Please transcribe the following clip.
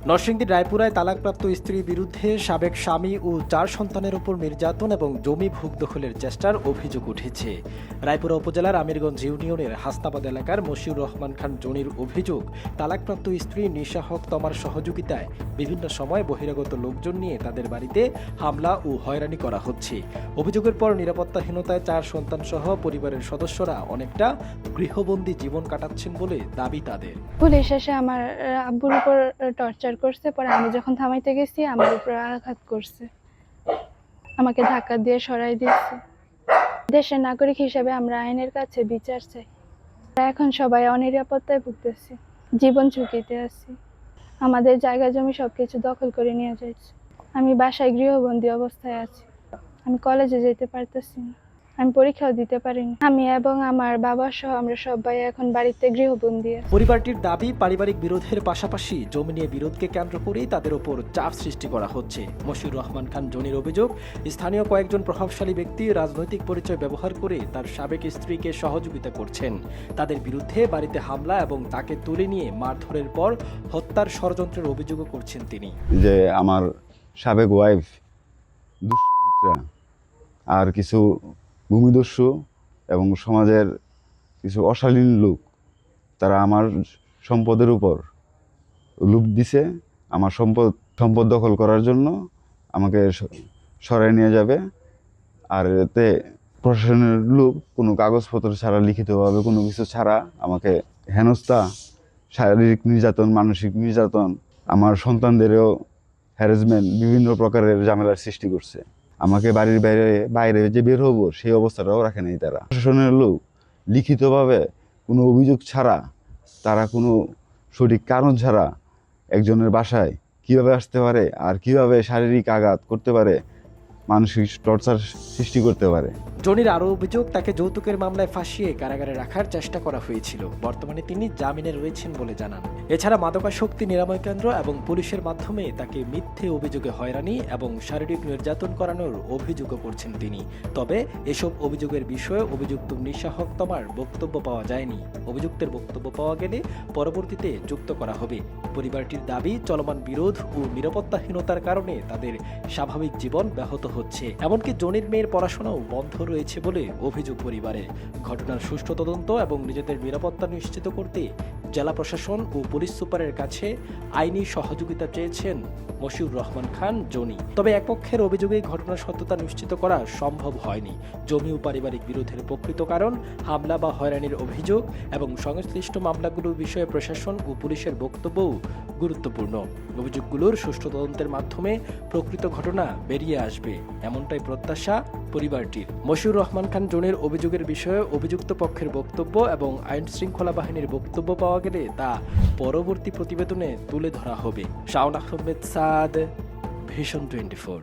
নরসিংদীর রায়পুরায় তালাকপ্রাপ্ত স্ত্রীর বিরুদ্ধে সাবেক স্বামী ও 4 সন্তানের উপর নির্যাতন এবং জমি ভোগ দখলের চেষ্টার অভিযোগ উঠেছে। রায়পুরা উপজেলার আমিরগঞ্জ ইউনিয়নের হাসনাবাদ এলাকার মশিউর রহমান খান জনির অভিযোগ, তালাকপ্রাপ্ত স্ত্রী নিশা হক তমার সহযোগিতায় বিভিন্ন সময় বহিরাগত লোকজন নিয়ে তাদের বাড়িতে হামলা ও হয়রানি করা হচ্ছে। অভিযোগের পর নিরাপত্তাহীনতায় 4 সন্তানসহ পরিবারের সদস্যরা অনেকটা গৃহবন্দী জীবন কাটাচ্ছেন বলে দাবি তাদের। পুলিশ এসে আমার আব্বুর উপর টর্চার করছে, পরে আমি যখন থামাইতে গেছি আমার উপর আঘাত করছে, আমাকে ধাক্কা দিয়ে সরাই দিচ্ছে। দেশের নাগরিক হিসেবে আমরা আইনের কাছে বিচার চাই। এখন সবাই অনিরাপত্তায় ভুগতেছি, জীবন ঝুঁকিতে আছি। আমাদের জায়গা জমি সবকিছু দখল করে নিয়ে যাচ্ছে। আমি বাসায় গৃহবন্দী অবস্থায় আছি, আমি কলেজে যেতে পারতেছি না, আমি পরীক্ষাও দিতে পারিনি। আমি এবং আমার বাবা সহ আমরা সবাই এখন বাড়িতে গৃহবন্দী আছি। পরিবারটির দাবি, পারিবারিক বিরোধের পাশাপাশি জমি নিয়ে বিরোধকে কেন্দ্র করেই তাদের উপর চাপ সৃষ্টি করা হচ্ছে। মশিউর রহমান খান জনির অভিযোগ, স্থানীয় কয়েকজন প্রভাবশালী ব্যক্তি রাজনৈতিক পরিচয় ব্যবহার করে তার সাবেক স্ত্রীকে সহযোগিতা করছেন। তাদের বিরুদ্ধে বাড়িতে হামলা এবং তাকে তুলে নিয়ে মারধরের পর হত্যার ষড়যন্ত্রের অভিযোগও করছেন তিনি। যে আমার সাবেক ওয়াইফ দুষ্কৃতীরা আর কিছু ভূমিদস্যু এবং সমাজের কিছু অশালীন লোক, তারা আমার সম্পদের উপর লোভ দিছে। আমার সম্পদ দখল করার জন্য আমাকে সরাই নিয়ে যাবে। আর এতে প্রশাসনের লোক কোনো কাগজপত্র ছাড়া, লিখিতভাবে কোনো কিছু ছাড়া আমাকে হেনস্থা, শারীরিক নির্যাতন, মানসিক নির্যাতন, আমার সন্তানদেরও হ্যারাসমেন্ট, বিভিন্ন প্রকারের ঝামেলার সৃষ্টি করছে। আমাকে বাড়ির বাইরে যে বের হবো সেই অবস্থাটাও রাখে নাই তারা। প্রশাসনের লোক লিখিতভাবে কোনো অভিযোগ ছাড়া, তারা কোনো সঠিক কারণ ছাড়া একজনের বাসায় কিভাবে আসতে পারে আর কিভাবে শারীরিক আঘাত করতে পারে, মানসিক টর্চার সৃষ্টি করতে পারে। জনির আরও অভিযোগ, তাকে যৌতুকের মামলায় ফাঁসিয়ে কারাগারে রাখার চেষ্টা করা হয়েছিল। বর্তমানে তিনি জামিনে রয়েছেন বলে জানান। এছাড়া মাদকাসক্তি নিরাময় কেন্দ্র এবং পুলিশের মাধ্যমে তাকে মিথ্যে অভিযোগে হয়রানি এবং শারীরিক নির্যাতন করানোর অভিযোগও করছেন তিনি। তবে এসব অভিযোগের বিষয়ে অভিযুক্ত নিশা হক তমার বক্তব্য পাওয়া যায়নি। অভিযুক্তের বক্তব্য পাওয়া গেলে পরবর্তীতে যুক্ত করা হবে। পরিবারটির দাবি, চলমান বিরোধ ও নিরাপত্তাহীনতার কারণে তাদের স্বাভাবিক জীবন ব্যাহত হচ্ছে। এমনকি জনির মেয়ের পড়াশোনাও বন্ধ রয়েছে বলে অভিযোগ পরিবারের। ঘটনার সুষ্ঠু তদন্ত এবং নিজেদের নিরাপত্তা নিশ্চিত করতে জেলা প্রশাসন ও পুলিশ সুপারের কাছে আইনি সহযোগিতা চেয়েছেন মশিউর রহমান খান জনি। তবে এক পক্ষের অভিযোগে ঘটনার সত্যতা নিশ্চিত করা সম্ভব হয়নি। জমি ও পারিবারিক বিরোধের প্রকৃত কারণ, হামলা বা হয়রানির অভিযোগ এবং সংশ্লিষ্ট মামলাগুলোর বিষয়ে প্রশাসন ও পুলিশের বক্তব্যও গুরুত্বপূর্ণ। অভিযোগগুলোর সুষ্ঠু তদন্তের মাধ্যমে প্রকৃত ঘটনা বেরিয়ে আসবে, এমনটাই প্রত্যাশা পরিবারটির। মশিউর রহমান খান জনির অভিযোগের বিষয়ে অভিযুক্ত পক্ষের বক্তব্য এবং আইন শৃঙ্খলা বাহিনীর বক্তব্য পাওয়া গেলে তা পরবর্তী প্রতিবেদনে তুলে ধরা হবে। শাওন আহমেদ সাদ, ভিশন 24।